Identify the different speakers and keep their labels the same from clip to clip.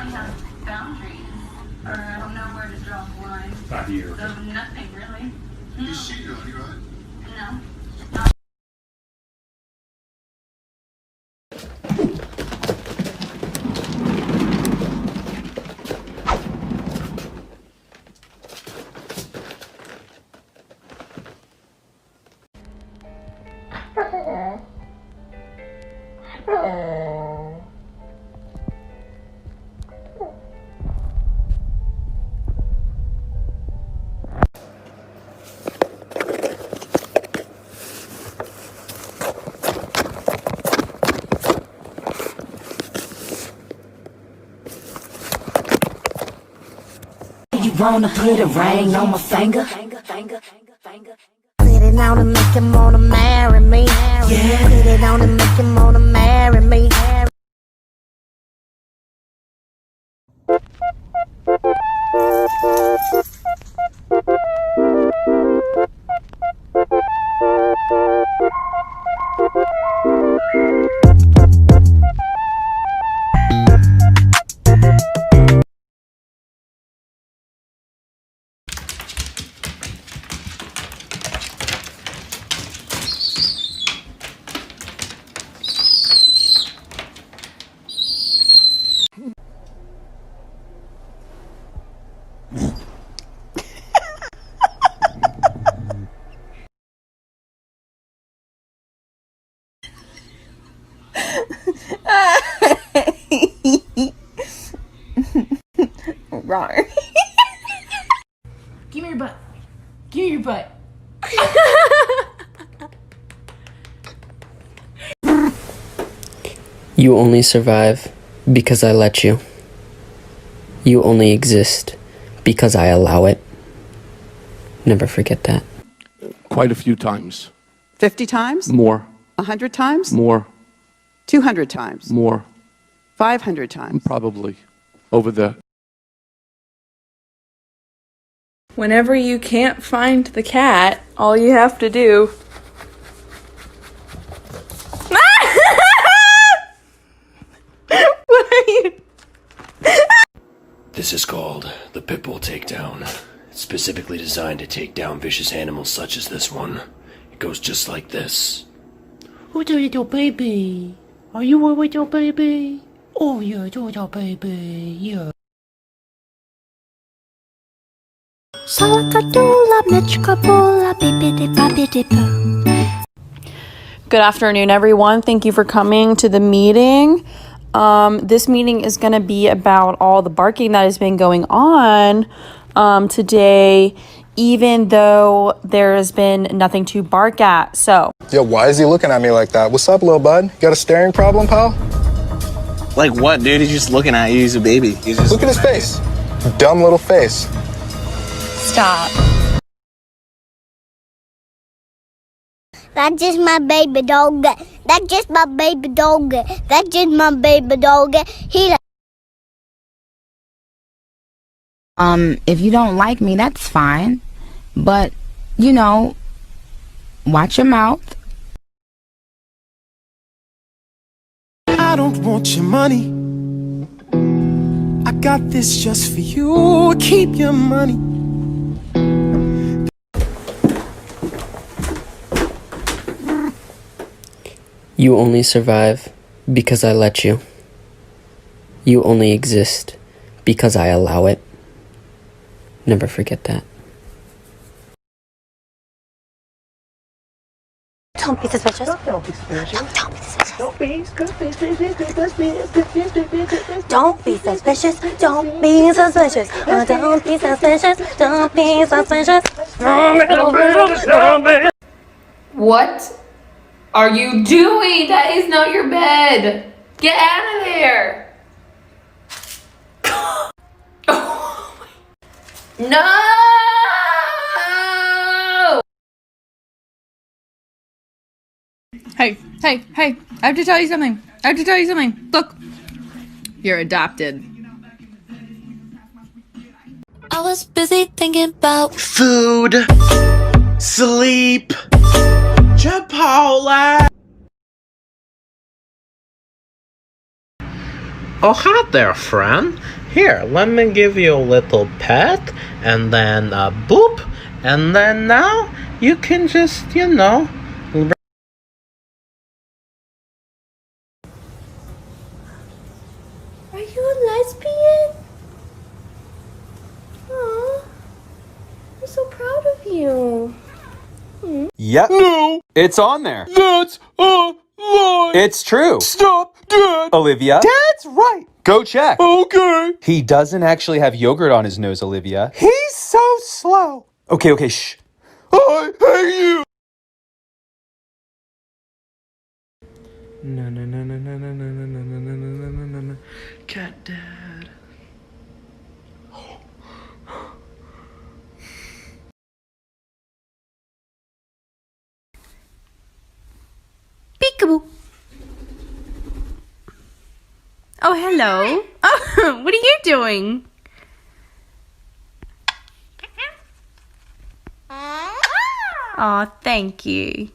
Speaker 1: really have boundaries, or I don't know where to draw the line.
Speaker 2: Not here.
Speaker 1: So nothing really. No.
Speaker 3: You cheated on you, right?
Speaker 1: No.
Speaker 4: You wanna put a ring on my finger?
Speaker 5: Put it on and make him wanna marry me. Yeah. Put it on and make him wanna marry me.
Speaker 6: Wrong. Give me your butt. Give me your butt.
Speaker 7: You only survive because I let you. You only exist because I allow it. Never forget that.
Speaker 2: Quite a few times.
Speaker 8: 50 times?
Speaker 2: More.
Speaker 8: 100 times?
Speaker 2: More.
Speaker 8: 200 times?
Speaker 2: More.
Speaker 8: 500 times?
Speaker 2: Probably. Over the...
Speaker 6: Whenever you can't find the cat, all you have to do... What are you...
Speaker 9: This is called the Pitbull Takedown. It's specifically designed to take down vicious animals such as this one. It goes just like this.
Speaker 10: Who's a little baby? Are you a little baby? Oh, you're a little baby, yeah.
Speaker 6: Good afternoon, everyone. Thank you for coming to the meeting. This meeting is going to be about all the barking that has been going on today, even though there has been nothing to bark at. So,
Speaker 11: yo, why is he looking at me like that? What's up, little bud? Got a staring problem, pal?
Speaker 12: Like what, dude? He's just looking at you. He's a baby.
Speaker 11: Look at his face. Dumb little face.
Speaker 6: stop.
Speaker 5: That's just my baby dog. That's just my baby dog. That's just my baby dog.
Speaker 13: If you don't like me, that's fine. But, you know, watch your mouth.
Speaker 14: I don't want your money. I got this just for you. Keep your money.
Speaker 7: You only survive because I let you. You only exist because I allow it. Never forget that.
Speaker 5: Don't be suspicious.
Speaker 10: Don't be suspicious.
Speaker 5: Don't be suspicious.
Speaker 10: Don't be suspicious.
Speaker 5: Don't be suspicious. Don't be suspicious. Don't be suspicious. Don't be suspicious.
Speaker 6: What are you doing? That is not your bed. Get out of there. No! Hey, I have to tell you something. Look, you're adopted.
Speaker 15: I was busy thinking about
Speaker 12: food, sleep, Chipotle. Oh, hi there, friend. Here, let me give you a little pet, and then boop, and then now you can just, you know.
Speaker 5: Are you a lesbian? Aw, I'm so proud of you.
Speaker 3: Yep.
Speaker 2: No!
Speaker 3: It's on there.
Speaker 2: That's a lie!
Speaker 3: It's true.
Speaker 2: Stop, Dad!
Speaker 3: Olivia. Dad's right. Go check.
Speaker 2: Okay.
Speaker 3: He doesn't actually have yogurt on his nose, Olivia. He's so slow. Okay, shh.
Speaker 2: I hate you!
Speaker 12: No. Cat Dad.
Speaker 6: Peekaboo. Oh, hello. Oh, what are you doing? Oh, thank you.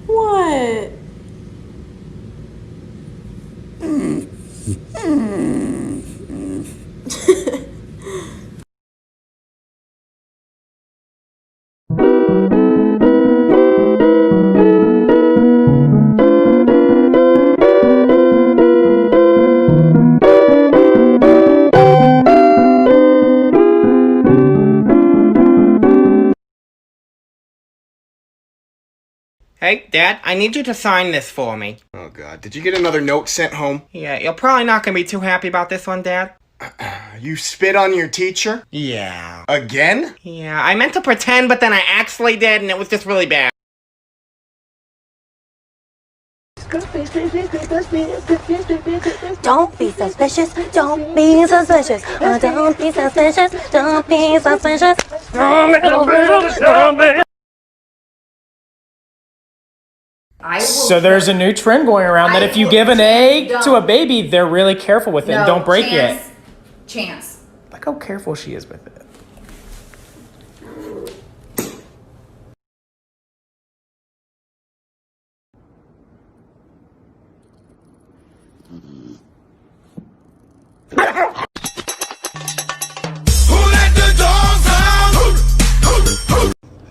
Speaker 6: What?
Speaker 12: Hey, Dad, I need you to sign this for me.
Speaker 11: Oh, God. Did you get another note sent home?
Speaker 12: Yeah, you're probably not gonna be too happy about this one, Dad.
Speaker 11: You spit on your teacher?
Speaker 12: Yeah.
Speaker 11: Again?
Speaker 12: Yeah, I meant to pretend, but then I actually did, and it was just really bad.
Speaker 5: Don't be suspicious. Don't be suspicious. Don't be suspicious. Don't be suspicious.
Speaker 10: So there's a new trend going around that if you give an egg to a baby, they're really careful with it and don't break it.
Speaker 1: Chance.
Speaker 10: Look how careful she is with it.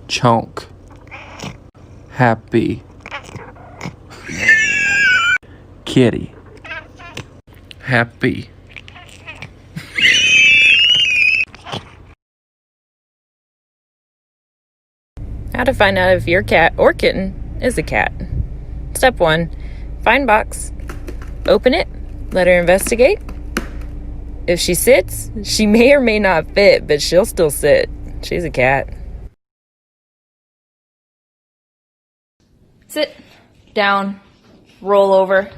Speaker 2: Chunk. Happy. Kitty. Happy.
Speaker 16: How to find out if your cat or kitten is a cat. Step 1. Find box. Open it. Let her investigate. If she sits, she may or may not fit, but she'll still sit. She's a cat. Sit. Down. Roll over.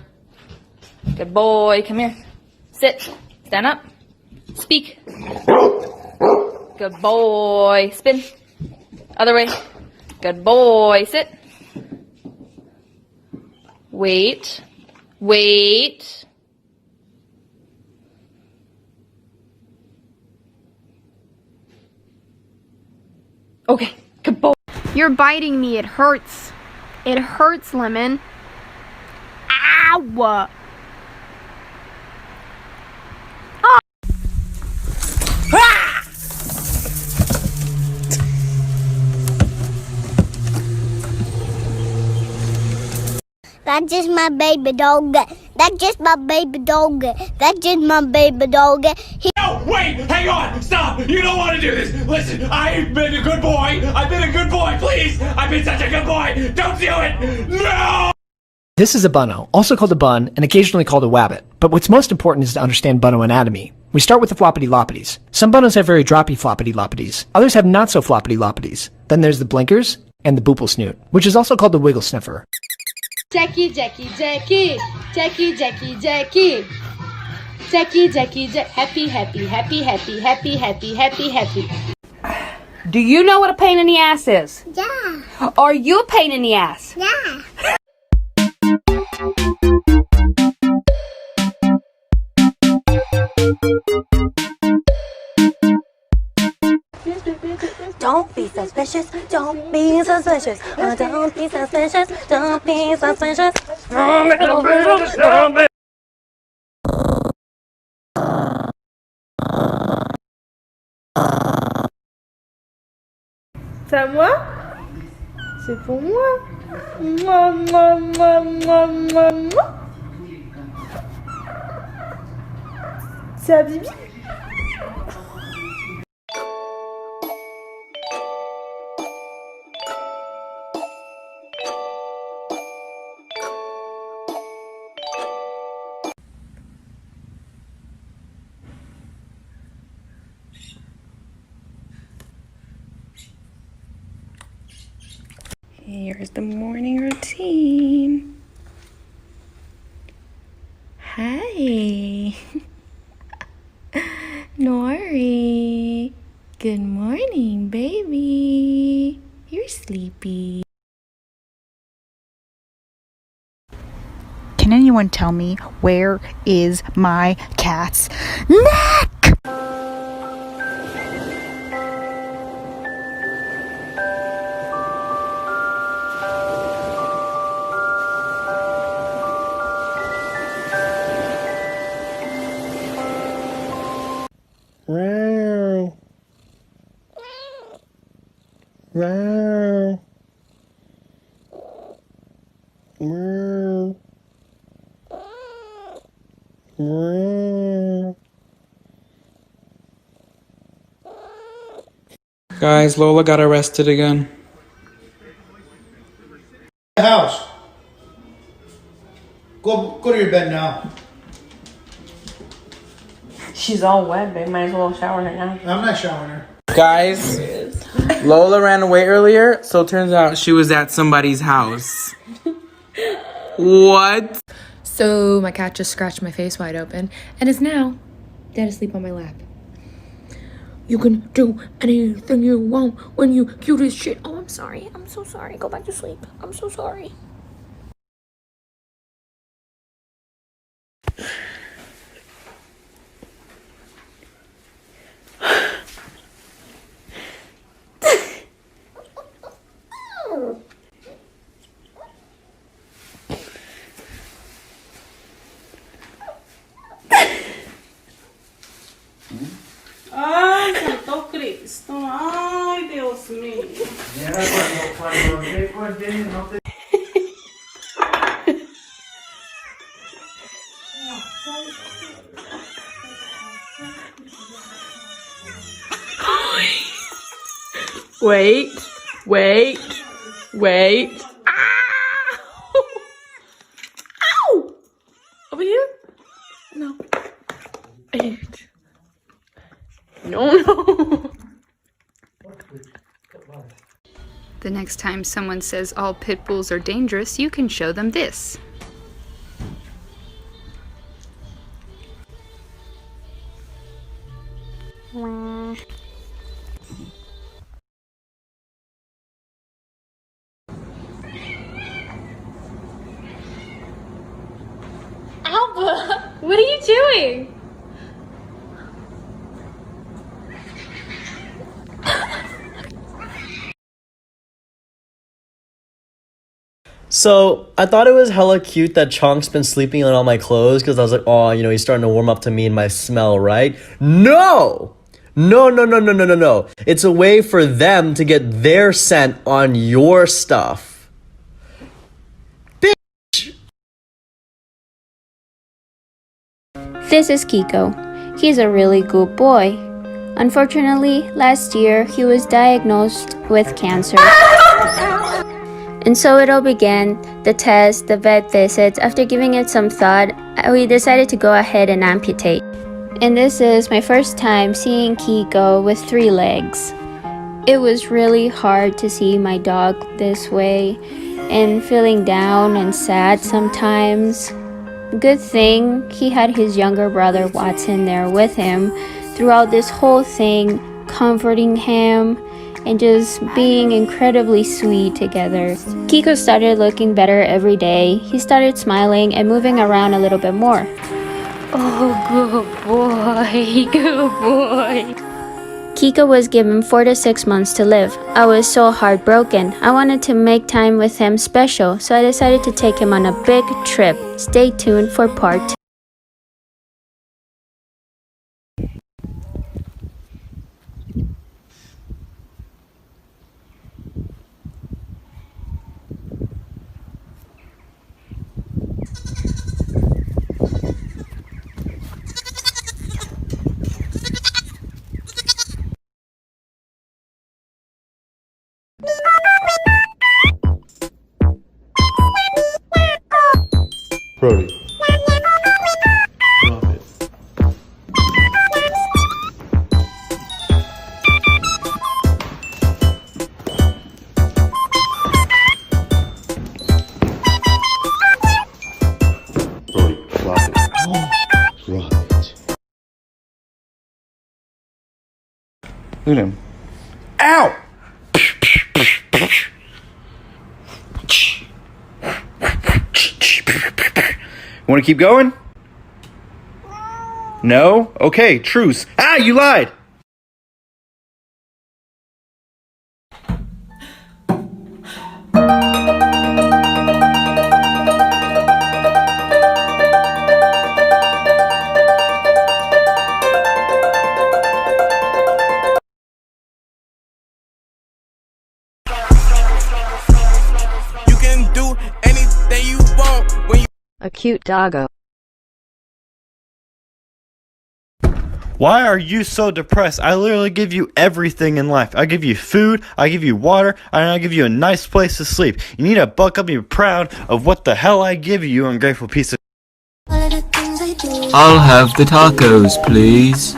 Speaker 16: Good boy. Come here. Sit. Stand up. Speak. Good boy. Spin. Other way. Good boy. Sit. Wait. Wait. Okay. Good boy.
Speaker 17: You're biting me. It hurts. It hurts, Lemon. Ow!
Speaker 18: That's just my baby dog. That's just my baby dog. That's just my baby dog.
Speaker 19: No, wait, hang on, stop. You don't want to do this. Listen, I've been a good boy. I've been a good boy, please. I've been such a good boy. Don't do it. No!
Speaker 20: This is a bunno, also called a bun and occasionally called a wabbit. But what's most important is to understand bunno anatomy. We start with the floppity loppities. Some bunnos have very droppy floppity loppities. Others have not so floppity loppities. Then there's the blinkers and the boople snoot, which is also called the wiggle sniffer.
Speaker 21: Jackie, Jackie, Jackie, Jackie, Jackie, Jackie, Jackie, Jackie, happy, happy, happy, happy, happy, happy, happy, happy.
Speaker 22: Do you know what a pain in the ass is?
Speaker 18: Yeah.
Speaker 22: Are you a pain in the ass?
Speaker 18: Yeah.
Speaker 5: Don't be suspicious. Don't be suspicious. Don't be suspicious. Don't be suspicious.
Speaker 21: C'est à moi? C'est pour moi. Mouah, mouah, mouah, mouah, mouah, mouah. C'est à Bibi?
Speaker 4: Here's the morning routine. Hi. Nori. Good morning, baby. You're sleepy.
Speaker 8: Can anyone tell me where is my cat's neck?
Speaker 14: Wow. Wow. Wow. Wow.
Speaker 10: Guys, Lola got arrested again.
Speaker 23: House. Go to your bed now.
Speaker 21: She's all wet, babe. Might as well shower her now.
Speaker 23: I'm not showering her.
Speaker 10: Guys, Lola ran away earlier, so it turns out she was at somebody's house. What?
Speaker 24: So my cat just scratched my face wide open and is now dead asleep on my lap. You can do anything you want when you cute as shit. Oh, I'm sorry. I'm so sorry. Go back to sleep. I'm so sorry.
Speaker 21: Ay, Santo Cristo. Ay, Dios mío.
Speaker 16: Wait, wait, wait. Ow! Ow! Over here? No. Eight. No.
Speaker 25: The next time someone says all pit bulls are dangerous, you can show them this.
Speaker 21: Alba, what are you doing?
Speaker 26: So, I thought it was hella cute that Chonk's been sleeping on all my clothes because I was like, oh, you know, he's starting to warm up to me and my smell, right? No! No. It's a way for them to get their scent on your stuff. Bitch!
Speaker 27: This is Kiko. He's a really good boy. Unfortunately, last year he was diagnosed with cancer. And so it all began, the test, the vet visits. After giving it some thought, we decided to go ahead and amputate. And this is my first time seeing Kiko with 3 legs. It was really hard to see my dog this way and feeling down and sad sometimes. Good thing he had his younger brother Watson there with him throughout this whole thing, comforting him and just being incredibly sweet together. Kiko started looking better every day. He started smiling and moving around a little bit more. Oh, good boy, good boy. Kiko was given 4 to 6 months to live. I was so heartbroken. I wanted to make time with him special, so I decided to take him on a big trip. Stay tuned for part 2.
Speaker 2: Brody.
Speaker 3: Look at him.
Speaker 2: Ow!
Speaker 3: Want to keep going? No? Okay, truce. Ah, you lied!
Speaker 14: You can do anything you want when you.
Speaker 6: A cute doggo.
Speaker 3: Why are you so depressed? I literally give you everything in life. I give you food, I give you water, and I give you a nice place to sleep. You need to buck up and be proud of what the hell I give you, ungrateful piece of...
Speaker 2: I'll have the tacos, please.